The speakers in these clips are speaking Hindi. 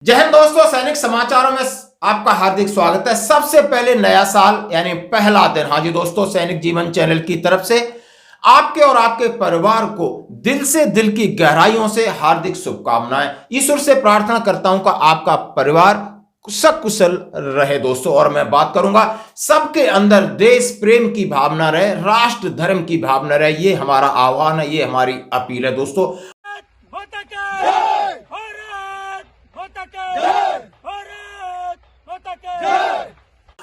जय हिंद दोस्तों, सैनिक समाचारों में आपका हार्दिक स्वागत है। सबसे पहले नया साल यानी पहला दिन, हाँ जी दोस्तों, सैनिक जीवन चैनल की तरफ से आपके और आपके परिवार को दिल से, दिल की गहराइयों से हार्दिक शुभकामनाएं। ईश्वर से प्रार्थना करता हूं कि आपका परिवार सकुशल रहे दोस्तों। और मैं बात करूंगा, सबके अंदर देश प्रेम की भावना रहे, राष्ट्र धर्म की भावना रहे, ये हमारा आह्वान है, ये हमारी अपील है दोस्तों।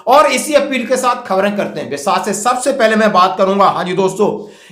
और इसी अपील के साथ खबरें करते हैं विस्तार से। सबसे पहले मैं बात करूंगा, हाँ जी दोस्तों,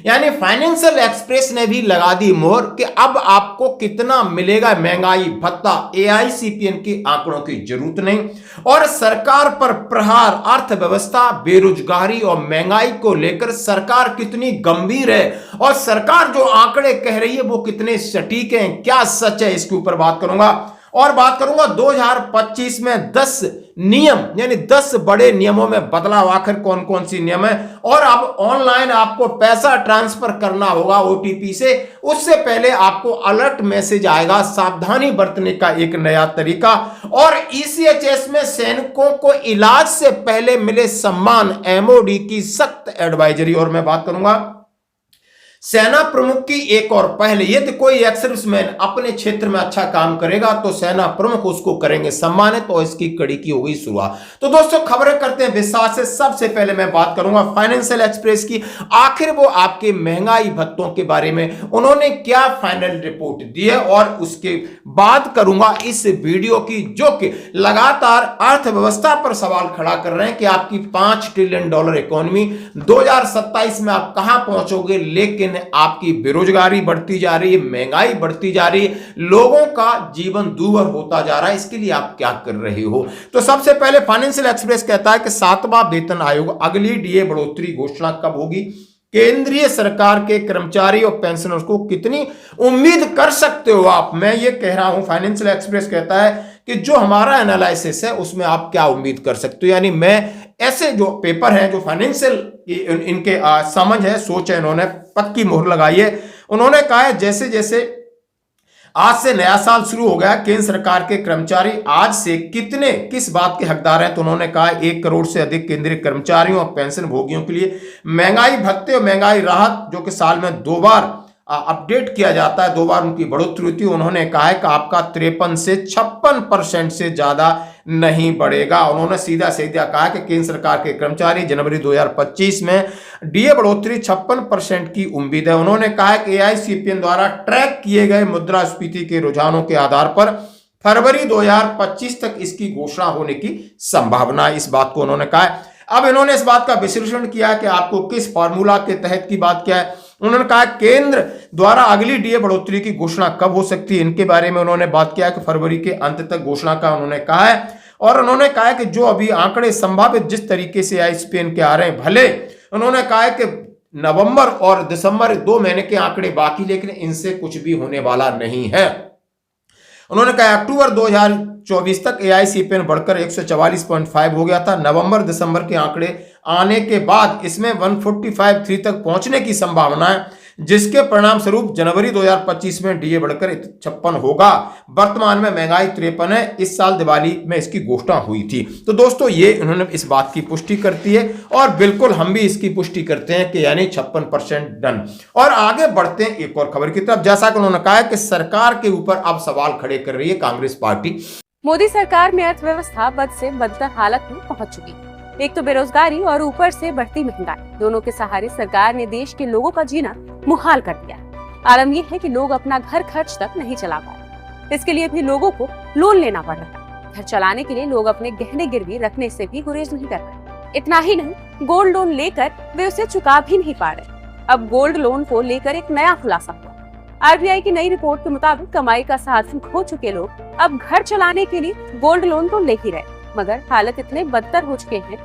यानी फाइनेंशियल एक्सप्रेस ने भी लगा दी मोहर कि अब आपको कितना मिलेगा महंगाई भत्ता। एआईसीपीएन के आंकड़ों की जरूरत नहीं और सरकार पर प्रहार। अर्थव्यवस्था, बेरोजगारी और महंगाई को लेकर सरकार कितनी गंभीर है और सरकार जो आंकड़े कह रही है वो कितने सटीक हैं, क्या सच है, इसके ऊपर बात करूंगा। और बात करूंगा 2025 में 10 नियम यानी 10 बड़े नियमों में बदलाव, आखिर कौन कौन सी नियम है। और अब ऑनलाइन आपको पैसा ट्रांसफर करना होगा ओटीपी से, उससे पहले आपको अलर्ट मैसेज आएगा, सावधानी बरतने का एक नया तरीका। और ईसीएचएस में सैनिकों को इलाज से पहले मिले सम्मान, एमओडी की सख्त एडवाइजरी। और मैं बात करूंगा सेना प्रमुख की एक और पहले, यदि कोई एक्स-सर्विसमैन अपने क्षेत्र में अच्छा काम करेगा तो सेना प्रमुख उसको करेंगे सम्मानित, और इसकी कड़ी की हो गई शुरुआत। तो दोस्तों खबरें करते हैं विस्तार से। सबसे पहले मैं बात करूंगा फाइनेंशियल एक्सप्रेस की। आखिर वो आपके महंगाई भत्तों के बारे में उन्होंने क्या फाइनल रिपोर्ट दी है, और उसके बाद करूंगा इस वीडियो की, जो कि लगातार अर्थव्यवस्था पर सवाल खड़ा कर रहे हैं कि आपकी $5 ट्रिलियन इकोनॉमी 2027 में आप कहां पहुंचोगे। लेकिन आपकी बेरोजगारी बढ़ती जा रही है, महंगाई बढ़ती जा रही है, लोगों का जीवन दूभर होता जा रहा है, इसके लिए आप क्या कर रहे हो। तो सबसे पहले फाइनेंशियल एक्सप्रेस कहता है कि 7वां वेतन आयोग अगली डीए बढ़ोतरी घोषणा कब होगी, केंद्रीय सरकार के कर्मचारी और पेंशनर्स को कितनी उम्मीद कर सकते हो आप। मैं ये कह रहा हूं, फाइनेंशियल एक्सप्रेस कहता है कि जो हमारा एनालिसिस है उसमें आप क्या उम्मीद कर सकते हो। यानी मैं ऐसे जो पेपर हैं, जो फाइनेंशियल इनके समझ है, सोच है, इन्होंने पक्की मोहर लगाई है। उन्होंने कहा है जैसे जैसे आज से नया साल शुरू हो गया, केंद्र सरकार के कर्मचारी आज से किस बात के हकदार हैं। तो उन्होंने कहा 1 करोड़ से अधिक केंद्रीय कर्मचारियों और पेंशन भोगियों के लिए महंगाई भत्ते और महंगाई राहत, जो कि साल में 2 बार अपडेट किया जाता है, 2 बार उनकी बढ़ोतरी होती है। उन्होंने कहा है कि आपका 53 से 56% से ज्यादा नहीं बढ़ेगा। उन्होंने सीधा कहा कि केंद्र सरकार के कर्मचारी जनवरी 2025 में डीए बढ़ोतरी 56% की उम्मीद है। उन्होंने कहा है कि एआईसीपीएन द्वारा ट्रैक किए गए मुद्रास्फीति के रुझानों के आधार पर फरवरी 2025 तक इसकी घोषणा होने की संभावना है। इस बात को उन्होंने कहा है। अब इन्होंने इस बात का विश्लेषण किया कि आपको किस फॉर्मूला के तहत की बात क्या है। उन्होंने कहा केंद्र द्वारा अगली डीए बढ़ोतरी की घोषणा कब हो सकती है, इनके बारे में उन्होंने बात किया कि फरवरी के अंत तक घोषणा का उन्होंने कहा है। और उन्होंने कहा कि जो अभी आंकड़े संभावित जिस तरीके से आईएसपीएन के आ रहे हैं, भले उन्होंने कहा है कि नवंबर और दिसंबर 2 महीने के आंकड़े बाकी, लेकिन इनसे कुछ भी होने वाला नहीं है। उन्होंने कहा अक्टूबर 2024 तक एआईसीपीएन बढ़कर 144.5 हो गया था। नवंबर दिसंबर के आंकड़े आने के बाद इसमें 145.3 तक पहुंचने की संभावना है, जिसके परिणाम स्वरूप जनवरी 2025 में डीए बढ़कर 56 होगा। वर्तमान में महंगाई 53 है। इस साल दिवाली में इसकी घोषणा हुई थी। तो दोस्तों ये उन्होंने इस बात की पुष्टि करती है, और बिल्कुल हम भी इसकी पुष्टि करते हैं कि यानी 56% डन। और आगे बढ़ते हैं एक और खबर की तरफ। जैसा कि उन्होंने कहा कि सरकार के ऊपर अब सवाल खड़े कर रही है कांग्रेस पार्टी। मोदी सरकार में अर्थव्यवस्था बद से बदतर हालत में पहुंच चुकी। एक तो बेरोजगारी और ऊपर से बढ़ती महंगाई, दोनों के सहारे सरकार ने देश के लोगों का जीना मुहाल कर दिया। आलम यह है कि लोग अपना घर खर्च तक नहीं चला पाए। इसके लिए भी लोगों को लोन लेना पड़ रहा है। घर चलाने के लिए लोग अपने गहने गिरवी रखने से भी गुरेज नहीं कर रहे। इतना ही नहीं, गोल्ड लोन लेकर वे उसे चुका भी नहीं पा रहे। अब गोल्ड लोन को लेकर एक नया खुलासा हुआ। आरबीआई की नई रिपोर्ट के मुताबिक कमाई का साधन खो चुके लोग अब घर चलाने के लिए गोल्ड लोन तो ले ही रहे, मगर हालत इतने बदतर हो चुके हैं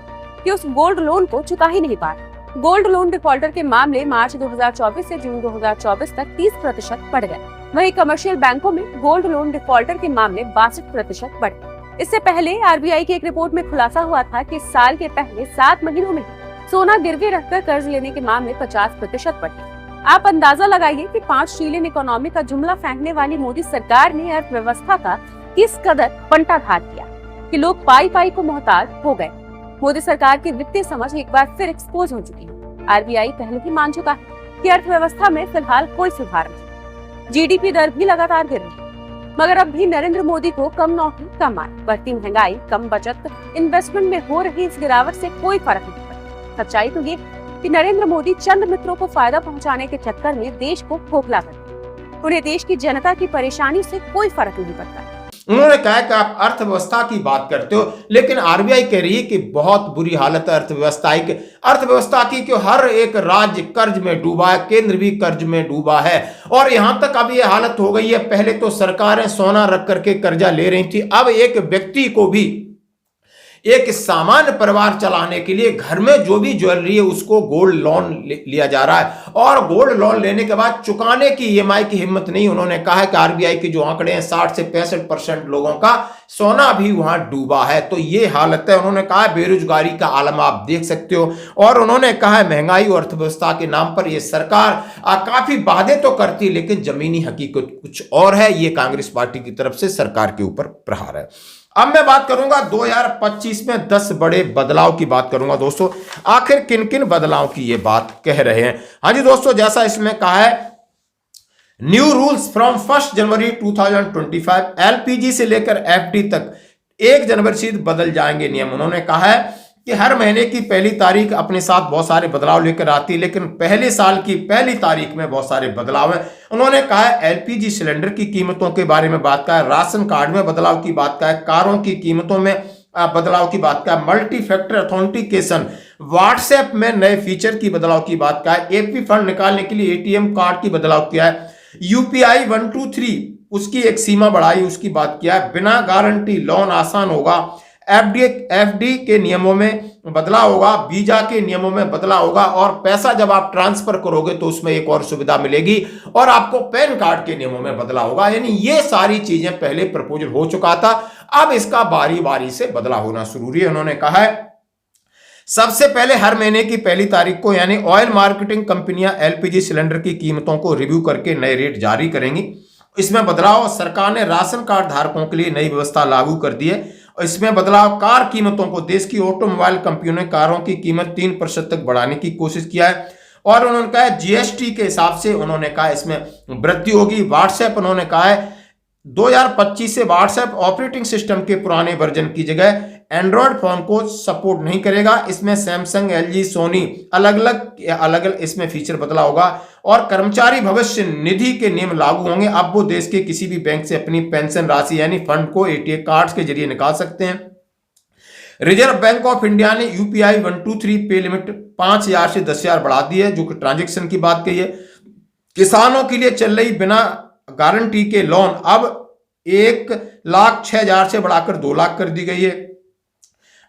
कि उस गोल्ड लोन को चुका ही नहीं पा रहे। गोल्ड लोन डिफॉल्टर के मामले मार्च 2024 से जून 2024 तक 30% बढ़ गए। वहीं कमर्शियल बैंकों में गोल्ड लोन डिफॉल्टर के मामले 62% बढ़े। इससे पहले आरबीआई की एक रिपोर्ट में खुलासा हुआ था कि साल के पहले 7 महीनों में सोना गिरवी रखकर कर्ज लेने के मामले 50% बढ़े। आप अंदाजा लगाइए कि 5 ट्रिलियन इकोनॉमी का जुमला फेंकने वाली मोदी सरकार ने अर्थव्यवस्था का किस कदर बंटाधार किया कि लोग पाई पाई को मोहताज हो गए। मोदी सरकार की वित्तीय समझ एक बार फिर एक्सपोज हो चुकी है। आरबीआई पहले ही मान चुका है कि अर्थव्यवस्था में फिलहाल कोई सुधार नहीं। जीडीपी दर भी लगातार गिर रही है, मगर अब भी नरेंद्र मोदी को कम नौकरी, कम आय, बढ़ती महंगाई, कम बचत, इन्वेस्टमेंट में हो रही इस गिरावट से कोई फर्क नहीं पड़ता। सच्चाई तो ये कि नरेंद्र मोदी चंद मित्रों को फायदा पहुंचाने के चक्कर में देश को खोखला करते हैं। उन्हें देश की जनता की परेशानी से कोई फर्क नहीं पड़ता। उन्होंने कहा कि आप अर्थव्यवस्था की बात करते हो, लेकिन आरबीआई कह रही है कि बहुत बुरी हालत है अर्थव्यवस्था की कि हर एक राज्य कर्ज में डूबा है, केंद्र भी कर्ज में डूबा है। और यहां तक अब यह हालत हो गई है, पहले तो सरकारें सोना रख करके कर्जा ले रही थी, अब एक व्यक्ति को भी, एक सामान्य परिवार चलाने के लिए घर में जो भी ज्वेलरी है उसको गोल्ड लोन लिया जा रहा है, और गोल्ड लोन लेने के बाद चुकाने की ईएमआई की हिम्मत नहीं। उन्होंने कहा है कि आरबीआई के जो आंकड़े हैं 60 से 65% लोगों का सोना भी वहां डूबा है। तो ये हालत है। उन्होंने कहा है बेरोजगारी का आलम आप देख सकते हो, और उन्होंने कहा है महंगाई और अर्थव्यवस्था के नाम पर यह सरकार काफी वादे तो करती है, लेकिन जमीनी हकीकत कुछ और है। ये कांग्रेस पार्टी की तरफ से सरकार के ऊपर प्रहार है। अब मैं बात करूंगा 2025 में 10 बड़े बदलाव की बात करूंगा दोस्तों। आखिर किन किन बदलाव की ये बात कह रहे हैं। हाँ जी दोस्तों, जैसा इसमें कहा है, new rules from 1 January 2025, LPG से लेकर एफडी तक 1 जनवरी से बदल जाएंगे नियम। उन्होंने कहा है कि हर महीने की पहली तारीख अपने साथ बहुत सारे बदलाव लेकर आती है, लेकिन पहले साल की पहली तारीख में बहुत सारे बदलाव हैं। उन्होंने कहा है एलपीजी सिलेंडर की कीमतों के बारे में बात कहा है, राशन कार्ड में बदलाव की बात कहा है, कारों की कीमतों में बदलाव की बात कहा है, मल्टी फैक्टर ऑथेंटिकेशन, व्हाट्सएप में नए फीचर की बदलाव की बात कहा है, एपी फंड निकालने के लिए एटीएम कार्ड की बदलाव किया है, यूपीआई 123 उसकी एक सीमा बढ़ाई, उसकी बात किया है, बिना गारंटी लोन आसान होगा, एफडी के नियमों में बदलाव होगा, वीजा के नियमों में बदलाव होगा, और पैसा जब आप ट्रांसफर करोगे तो उसमें एक और सुविधा मिलेगी, और आपको पैन कार्ड के नियमों में बदलाव होगा। यानी ये सारी चीजें पहले प्रपोजल हो चुका था, अब इसका बारी बारी से बदलाव होना जरूरी है। उन्होंने कहा है सबसे पहले हर महीने की पहली तारीख को यानी ऑयल मार्केटिंग कंपनियां एलपीजी सिलेंडर की कीमतों को रिव्यू करके नए रेट जारी करेंगी। इसमें बदलाव, सरकार ने राशन कार्ड धारकों के लिए नई व्यवस्था लागू कर दी है। इसमें बदलाव, कार कीमतों को देश की ऑटोमोबाइल कंपनियों ने कारों की कीमत 3% तक बढ़ाने की कोशिश किया है, और उन्होंने कहा है जीएसटी के हिसाब से उन्होंने कहा इसमें वृद्धि होगी। व्हाट्सएप उन्होंने कहा है 2025 से व्हाट्सएप ऑपरेटिंग सिस्टम के पुराने वर्जन की जगह एंड्रॉयड फोन को सपोर्ट नहीं करेगा। इसमें सैमसंग, एलजी, सोनी अलग अलग इसमें फीचर बदला होगा, और कर्मचारी भविष्य निधि के नियम लागू होंगे। अब वो देश के किसी भी बैंक से अपनी पेंशन राशि यानी फंड को एटीएम कार्ड के जरिए निकाल सकते हैं। रिजर्व बैंक ऑफ इंडिया ने यूपीआई 123 पे लिमिट 5,000 से 10,000 बढ़ा दी है, जो कि ट्रांजेक्शन की बात कही है। किसानों के लिए चल रही बिना गारंटी के लोन अब 1,06,000 से बढ़ाकर 2 लाख कर दी गई है।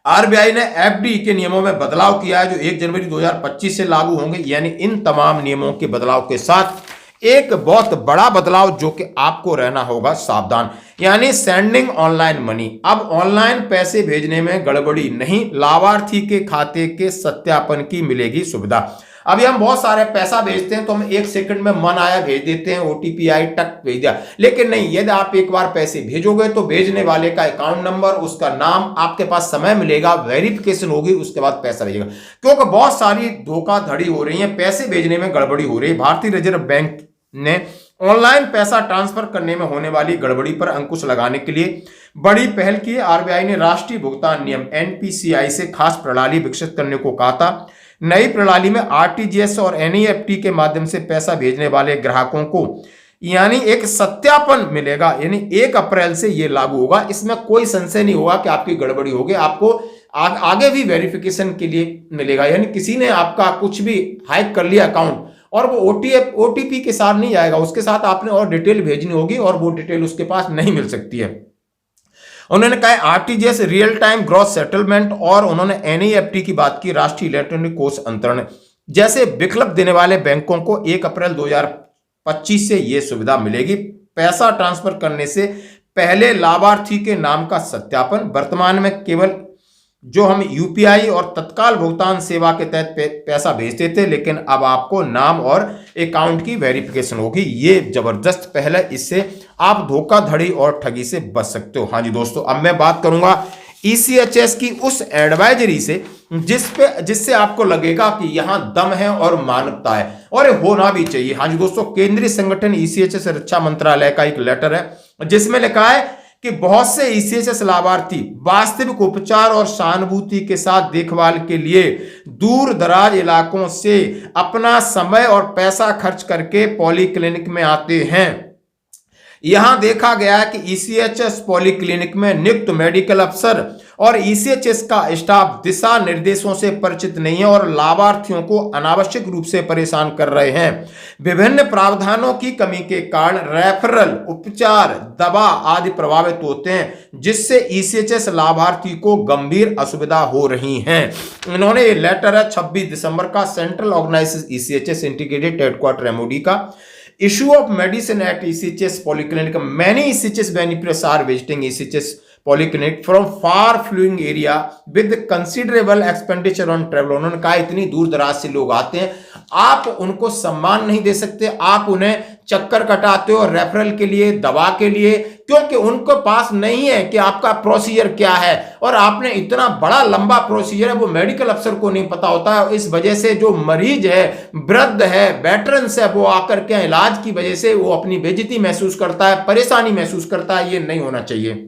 आरबीआई ने एफडी के नियमों में बदलाव किया है, जो 1 जनवरी 2025 से लागू होंगे। यानी इन तमाम नियमों के बदलाव के साथ एक बहुत बड़ा बदलाव जो कि आपको रहना होगा सावधान, यानी सेंडिंग ऑनलाइन मनी। अब ऑनलाइन पैसे भेजने में गड़बड़ी नहीं, लाभार्थी के खाते के सत्यापन की मिलेगी सुविधा। अभी हम बहुत सारे पैसा भेजते हैं तो हम 1 सेकंड में मन आया भेज देते हैं, ओटीपी आई टक भेज दिया, लेकिन नहीं, यदि आप एक बार पैसे भेजोगे तो भेजने वाले का अकाउंट नंबर, उसका नाम, आपके पास समय मिलेगा, वेरिफिकेशन होगी, उसके बाद पैसा भेजेगा। क्योंकि बहुत सारी धोखाधड़ी हो रही है, पैसे भेजने में गड़बड़ी हो रही है। भारतीय रिजर्व बैंक ने ऑनलाइन पैसा ट्रांसफर करने में होने वाली गड़बड़ी पर अंकुश लगाने के लिए बड़ी पहल की है। आरबीआई ने राष्ट्रीय भुगतान नियम एनपीसीआई से खास प्रणाली विकसित करने को कहा था। नई प्रणाली में आरटीजीएस और एनईएफटी के माध्यम से पैसा भेजने वाले ग्राहकों को यानी एक सत्यापन मिलेगा, यानी 1 अप्रैल से यह लागू होगा। इसमें कोई संशय नहीं होगा कि आपकी गड़बड़ी होगी, आपको आगे भी वेरिफिकेशन के लिए मिलेगा। यानी किसी ने आपका कुछ भी हैक कर लिया अकाउंट और वो ओटीपी के साथ नहीं आएगा, उसके साथ आपने और डिटेल भेजनी होगी और वो डिटेल उसके पास नहीं मिल सकती है। उन्होंने कहा RTGS real time gross settlement, और उन्होंने एनईएफटी की बात की, राष्ट्रीय इलेक्ट्रॉनिक कोष अंतरण जैसे विकल्प देने वाले बैंकों को 1 अप्रैल 2025 से यह सुविधा मिलेगी। पैसा ट्रांसफर करने से पहले लाभार्थी के नाम का सत्यापन, वर्तमान में केवल जो हम यूपीआई और तत्काल भुगतान सेवा के तहत पैसा भेजते थे, लेकिन अब आपको नाम और अकाउंट की वेरिफिकेशन होगी। ये जबरदस्त पहल है, इससे आप धोखाधड़ी और ठगी से बच सकते हो। हाँ जी दोस्तों, अब मैं बात करूंगा ईसीएचएस की उस एडवाइजरी से जिससे आपको लगेगा कि यहां दम है और मानवता है, और होना भी चाहिए। हाँ जी दोस्तों, केंद्रीय संगठन ईसीएचएस रक्षा मंत्रालय का एक लेटर है जिसमें लिखा है कि बहुत से ईसीएचएस लाभार्थी वास्तविक उपचार और सहानुभूति के साथ देखभाल के लिए दूर दराज इलाकों से अपना समय और पैसा खर्च करके पॉलीक्लिनिक में आते हैं। यहां देखा गया है कि ईसीएचएस पॉलीक्लिनिक में नियुक्त मेडिकल अफसर और ईसीएचएस का स्टाफ दिशा निर्देशों से परिचित नहीं है और लाभार्थियों को अनावश्यक रूप से परेशान कर रहे हैं। विभिन्न प्रावधानों की कमी के कारण रेफरल, उपचार, दवा आदि प्रभावित होते हैं, जिससे ईसीएचएस लाभार्थी को गंभीर असुविधा हो रही है। इन्होंने ये लेटर है 26 दिसंबर का central organisation ECHS integrated headquarters MOD का। Issue of medicine at ECHS polyclinic. Many ECHS beneficiaries are visiting ECHS polyclinic from far-flung area with considerable expenditure on travel. उन्होंने कहा इतनी दूर दराज से लोग आते हैं, आप उनको सम्मान नहीं दे सकते, आप उन्हें चक्कर कटाते हो रेफरल के लिए, दवा के लिए, क्योंकि उनको पास नहीं है कि आपका प्रोसीजर क्या है, और आपने इतना बड़ा लंबा प्रोसीजर है वो मेडिकल अफसर को नहीं पता होता है। इस वजह से जो मरीज है, वृद्ध है, वेटरन्स है, वो आकर के इलाज की वजह से वो अपनी बेइज्जती महसूस करता है, परेशानी महसूस करता है। ये नहीं होना चाहिए।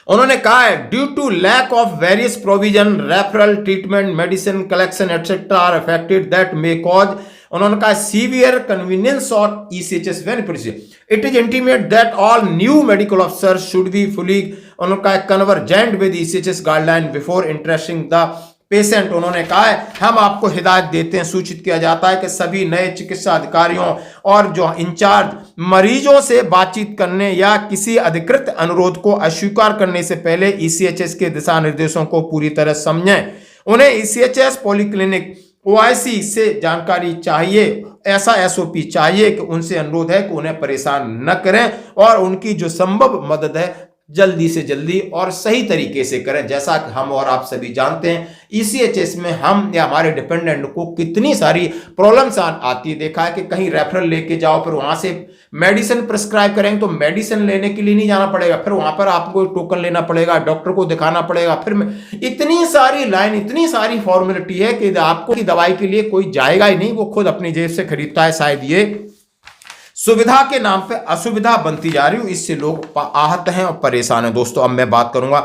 उन्होंने कहा है due to lack of various provision referral treatment medicine collection etcetera are affected that may cause, उन्होंने कहा सीवियर कन्वीनियंस और ECHS beneficiary. It is intimate that all new medical officers should be fully, उन्होंने कहा convergent with ECHS guideline before interesting the patient. उन्होंने कहा है हम आपको हिदायत देते हैं, सूचित किया जाता है कि सभी नए चिकित्सा अधिकारियों और जो इंचार्ज मरीजों से बातचीत करने या किसी अधिकृत अनुरोध को अस्वीकार करने से पहले ईसीएचएस के दिशा निर्देशों को पूरी तरह समझें। उन्हें ईसीएचएस पॉलीक्लिनिक ओआईसी से जानकारी चाहिए, ऐसा एसओपी चाहिए कि उनसे अनुरोध है कि उन्हें परेशान न करें और उनकी जो संभव मदद है जल्दी से जल्दी और सही तरीके से करें। जैसा कि हम और आप सभी जानते हैं ईसीएचएस में हम या हमारे डिपेंडेंट को कितनी सारी प्रॉब्लम्स आती है। देखा है कि कहीं रेफरल लेके जाओ, फिर वहां से मेडिसिन प्रिस्क्राइब करेंगे तो मेडिसिन लेने के लिए नहीं जाना पड़ेगा, फिर वहां पर आपको टोकन लेना पड़ेगा, डॉक्टर को दिखाना पड़ेगा, फिर इतनी सारी लाइन, इतनी सारी फॉर्मेलिटी है कि आपको की दवाई के लिए कोई जाएगा ही नहीं, वो खुद अपनी जेब से खरीदता है। शायद ये सुविधा के नाम पे असुविधा बनती जा रही है, इससे लोग आहत हैं और परेशान हैं। दोस्तों अब मैं बात करूंगा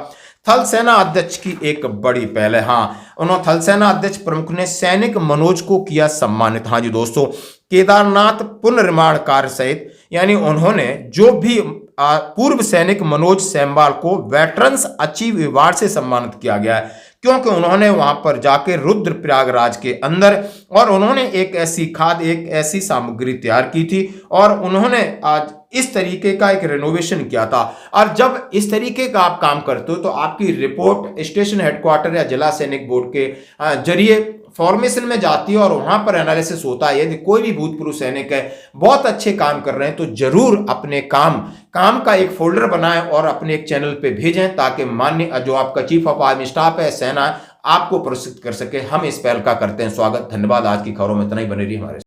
थल सेना अध्यक्ष की एक बड़ी पहल है। हाँ, उन्होंने थल सेना अध्यक्ष प्रमुख ने सैनिक मनोज को किया सम्मानित। हाँ जी दोस्तों, केदारनाथ पुनर्निर्माण कार्य सहित, यानी उन्होंने जो भी पूर्व सैनिक मनोज सेमवाल को वेटरन्स अचीव अवार्ड से सम्मानित किया गया है, क्योंकि उन्होंने वहां पर जाके रुद्र प्रयागराज के अंदर और उन्होंने एक ऐसी खाद, एक ऐसी सामग्री तैयार की थी और उन्होंने आज इस तरीके का एक रेनोवेशन किया था। और जब इस तरीके का आप काम करते हो तो आपकी रिपोर्ट स्टेशन हेडक्वार्टर या जिला सैनिक बोर्ड के जरिए फॉर्मेशन में जाती है और वहां पर एनालिसिस होता है। यदि कोई भी भूतपूर्व सैनिक है बहुत अच्छे काम कर रहे हैं तो जरूर अपने काम का एक फोल्डर बनाएं और अपने एक चैनल पे भेजें, ताकि मान्य जो आपका चीफ ऑफ आर्मी स्टाफ है, सेना, आपको पुरस्कृत कर सके। हम इस पहल का करते हैं स्वागत। धन्यवाद। आज की खबरों में इतना ही, बने रहिए हमारे